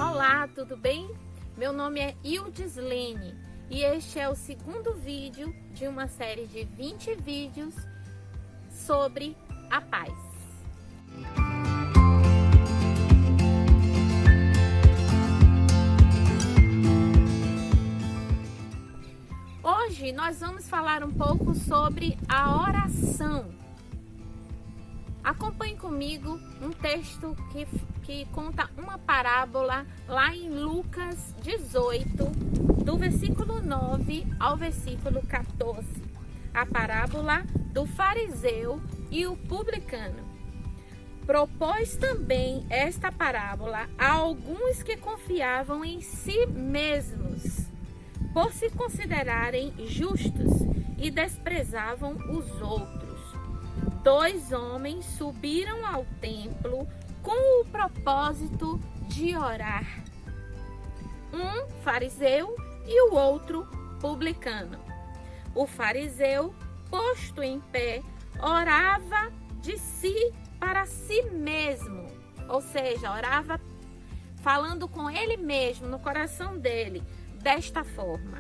Olá, tudo bem? Meu nome é Ildislene e este é o segundo vídeo de uma série de 20 vídeos sobre a paz. Hoje nós vamos falar um pouco sobre a oração. Acompanhe comigo um texto que conta uma parábola lá em Lucas 18, do versículo 9 ao versículo 14. A parábola do fariseu e o publicano. Propôs também esta parábola a alguns que confiavam em si mesmos, por se considerarem justos, e desprezavam os outros. 2 homens subiram ao templo com o propósito de orar. Um fariseu e o outro publicano. O fariseu, posto em pé, orava de si para si mesmo, ou seja, orava falando com ele mesmo, no coração dele, desta forma: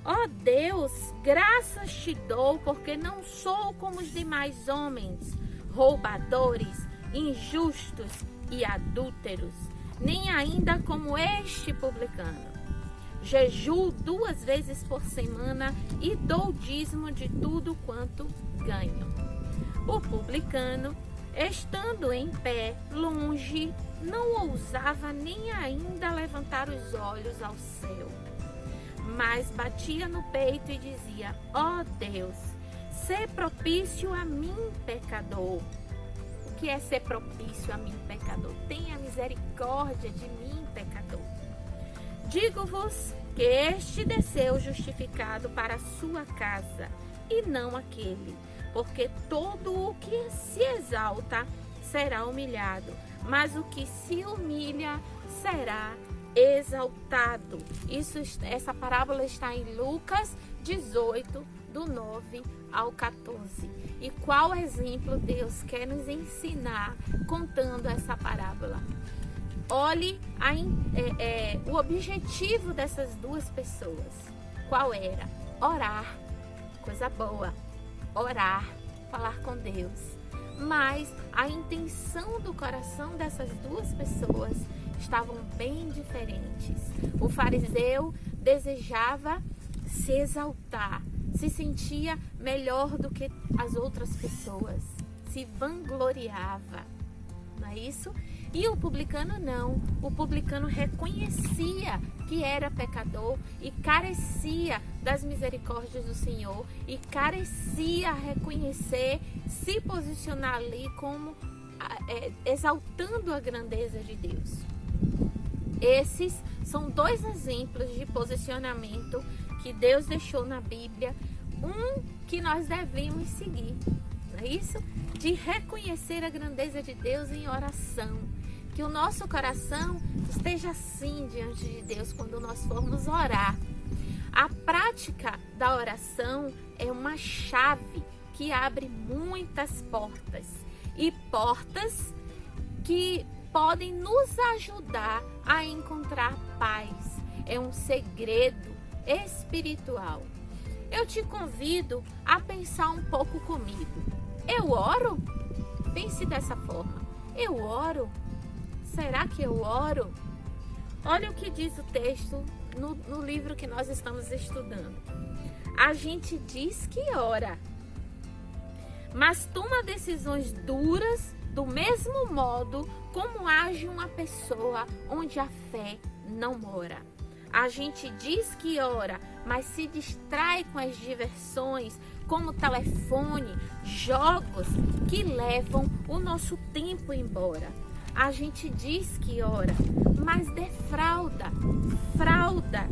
ó Deus, graças te dou, porque não sou como os demais homens, roubadores, injustos e adúlteros, nem ainda como este publicano. Jejuo 2 vezes por semana e dou dízimo de tudo quanto ganho. O publicano, estando em pé, longe, não ousava nem ainda levantar os olhos ao céu, mas batia no peito e dizia: ó Deus, sê propício a mim, pecador. O que é ser propício a mim, pecador? Tenha misericórdia de mim, pecador. Digo-vos que este desceu justificado para a sua casa, e não aquele, porque todo o que se exalta será humilhado, mas o que se humilha será exaltado. Essa parábola está em Lucas 18, do 9 ao 14. E qual exemplo Deus quer nos ensinar contando essa parábola? Olhe o objetivo dessas 2 pessoas. Qual era? Orar. Coisa boa. Orar, falar com Deus. Mas a intenção do coração dessas 2 pessoas estavam bem diferentes. O fariseu desejava se exaltar, se sentia melhor do que as outras pessoas, se vangloriava, não é isso? E o publicano não. O publicano reconhecia que era pecador e carecia das misericórdias do Senhor, e carecia reconhecer, se posicionar ali como exaltando a grandeza de Deus. Esses são 2 exemplos de posicionamento que Deus deixou na Bíblia, um que nós devemos seguir, não é isso? De reconhecer a grandeza de Deus em oração. Que o nosso coração esteja assim diante de Deus quando nós formos orar. A prática da oração é uma chave que abre muitas portas, e portas que podem nos ajudar a encontrar paz. É um segredo espiritual. Eu te convido a pensar um pouco comigo. Eu oro? Pense dessa forma. Eu oro? Será que eu oro? Olha o que diz o texto no livro que nós estamos estudando. A gente diz que ora, mas toma decisões duras do mesmo modo como age uma pessoa onde a fé não mora. A gente diz que ora, mas se distrai com as diversões, como telefone, jogos que levam o nosso tempo embora. A gente diz que ora, mas defrauda, frauda,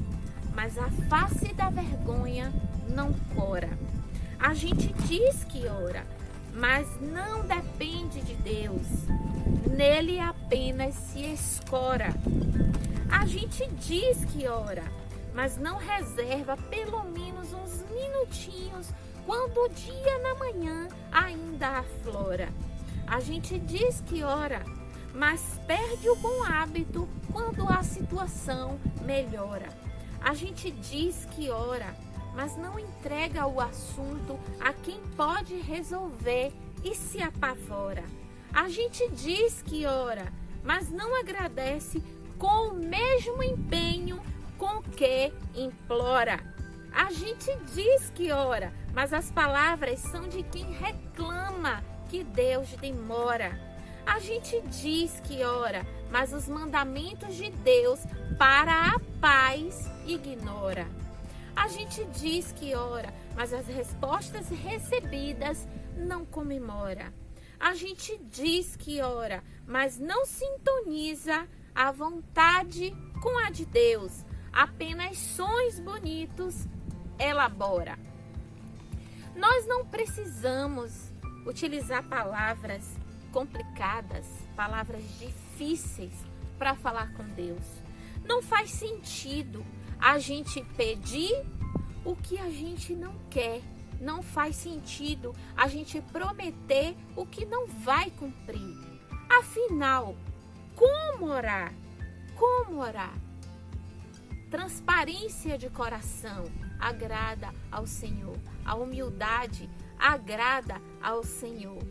mas a face da vergonha não cora. A gente diz que ora, mas não depende de Deus, nele apenas se escora. A gente diz que ora, mas não reserva pelo menos uns minutinhos quando o dia na manhã ainda aflora. A gente diz que ora, mas perde o bom hábito quando as situação melhora. A gente diz que ora, mas não entrega o assunto a quem pode resolver e se apavora. A gente diz que ora, mas não agradece com o mesmo empenho com que implora. A gente diz que ora, mas as palavras são de quem reclama que Deus demora. A gente diz que ora, mas os mandamentos de Deus para a paz ignora. A gente diz que ora, mas as respostas recebidas não comemora. A gente diz que ora, mas não sintoniza a vontade com a de Deus. Apenas sonhos bonitos elabora. Nós não precisamos utilizar palavras complicadas, palavras difíceis para falar com Deus. Não faz sentido a gente pedir o que a gente não quer. Não faz sentido a gente prometer o que não vai cumprir. Afinal, como orar? Como orar? Transparência de coração agrada ao Senhor. A humildade agrada ao Senhor.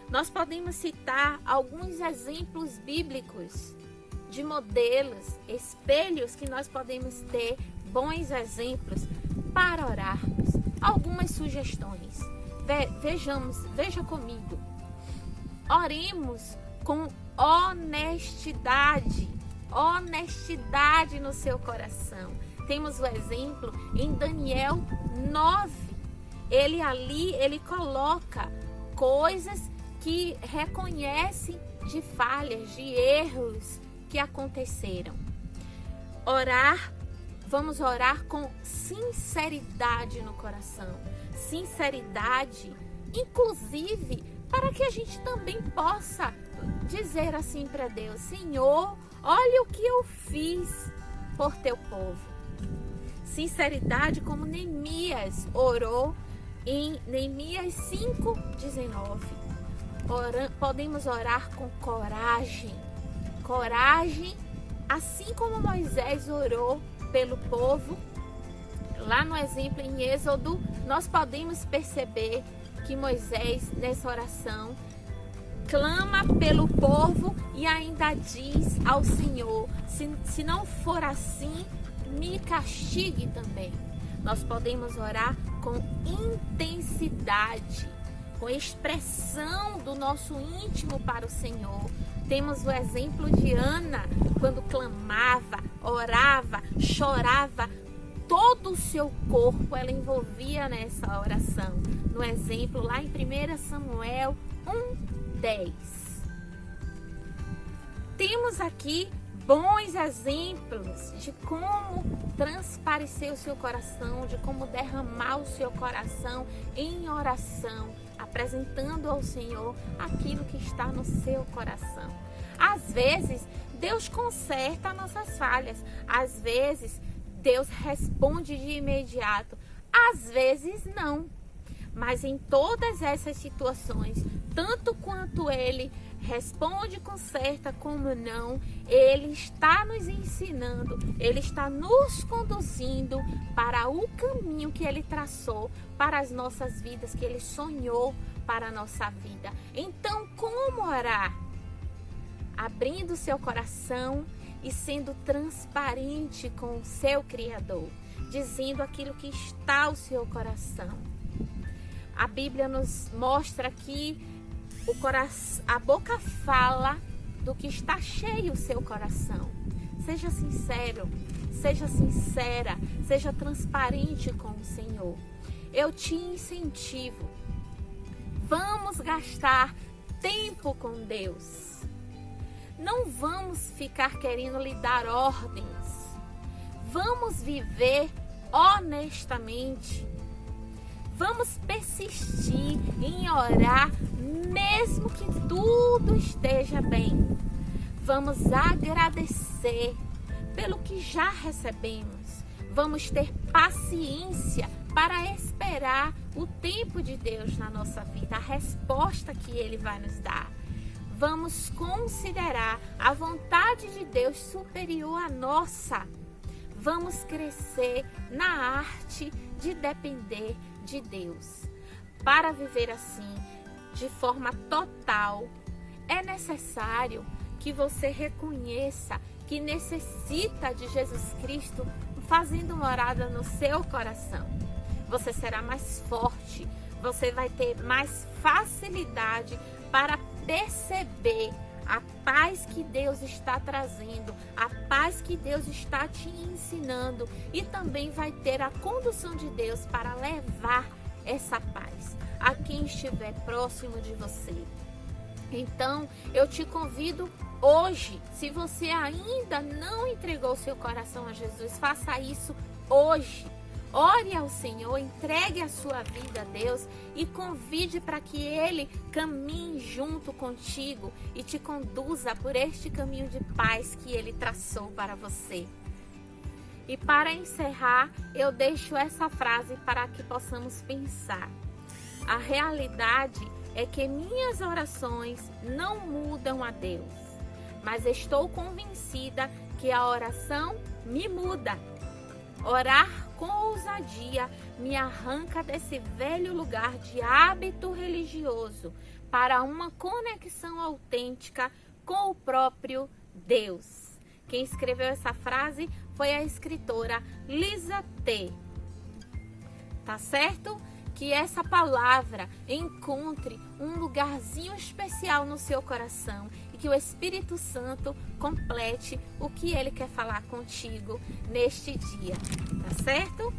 Nós podemos citar alguns exemplos bíblicos de modelos, espelhos que nós podemos ter, bons exemplos para orarmos. Algumas sugestões. Veja comigo. Oremos com honestidade. Honestidade no seu coração. Temos o exemplo em Daniel 9. Ele coloca coisas que reconhecem de falhas, de erros que aconteceram. Vamos orar com sinceridade no coração. Sinceridade, inclusive, para que a gente também possa dizer assim para Deus: Senhor, olha o que eu fiz por teu povo. Sinceridade, como Neemias orou em Neemias 5:19. Podemos orar com coragem. Coragem, assim como Moisés orou pelo povo. Lá no exemplo em Êxodo, nós podemos perceber que Moisés, nessa oração, clama pelo povo e ainda diz ao Senhor: se não for assim, me castigue também. Nós podemos orar com intensidade, com expressão do nosso íntimo para o Senhor. Temos o exemplo de Ana, quando clamava, orava, chorava, todo o seu corpo ela envolvia nessa oração. No exemplo lá em 1 Samuel 1:10. Temos aqui bons exemplos de como transparecer o seu coração, de como derramar o seu coração em oração, apresentando ao Senhor aquilo que está no seu coração. Às vezes, Deus conserta nossas falhas. Às vezes, Deus responde de imediato. Às vezes, não. Mas em todas essas situações, tanto quanto Ele responde, conserta, como não, Ele está nos ensinando, Ele está nos conduzindo para o caminho que Ele traçou para as nossas vidas, que Ele sonhou para a nossa vida. Então, como orar? Abrindo seu coração e sendo transparente com o seu Criador, dizendo aquilo que está ao seu coração. A Bíblia nos mostra que a boca fala do que está cheio o seu coração. Seja sincero, seja sincera, seja transparente com o Senhor. Eu te incentivo. Vamos gastar tempo com Deus. Não vamos ficar querendo lhe dar ordens. Vamos viver honestamente. Vamos persistir em orar, mesmo que tudo esteja bem. Vamos agradecer pelo que já recebemos. Vamos ter paciência para esperar o tempo de Deus na nossa vida, a resposta que Ele vai nos dar. vamos considerar a vontade de Deus superior à nossa. Vamos crescer na arte de depender de Deus. Para viver assim, de forma total, é necessário que você reconheça que necessita de Jesus Cristo fazendo morada no seu coração. Você será mais forte, você vai ter mais facilidade para perceber a paz que Deus está trazendo, a paz que Deus está te ensinando, e também vai ter a condução de Deus para levar essa paz a quem estiver próximo de você. Então, eu te convido hoje, se você ainda não entregou seu coração a Jesus, faça isso hoje. Ore ao Senhor, entregue a sua vida a Deus e convide para que Ele caminhe junto contigo e te conduza por este caminho de paz que Ele traçou para você. E para encerrar, eu deixo essa frase para que possamos pensar. A realidade é que minhas orações não mudam a Deus, mas estou convencida que a oração me muda. Orar com ousadia me arranca desse velho lugar de hábito religioso para uma conexão autêntica com o próprio Deus. Quem escreveu essa frase foi a escritora Lisa T. Tá certo? Que essa palavra encontre um lugarzinho especial no seu coração e que o Espírito Santo complete o que Ele quer falar contigo neste dia, tá certo?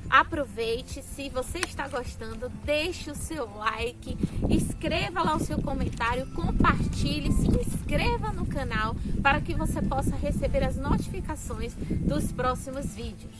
Aproveite, se você está gostando, deixe o seu like, escreva lá o seu comentário, compartilhe, se inscreva no canal para que você possa receber as notificações dos próximos vídeos.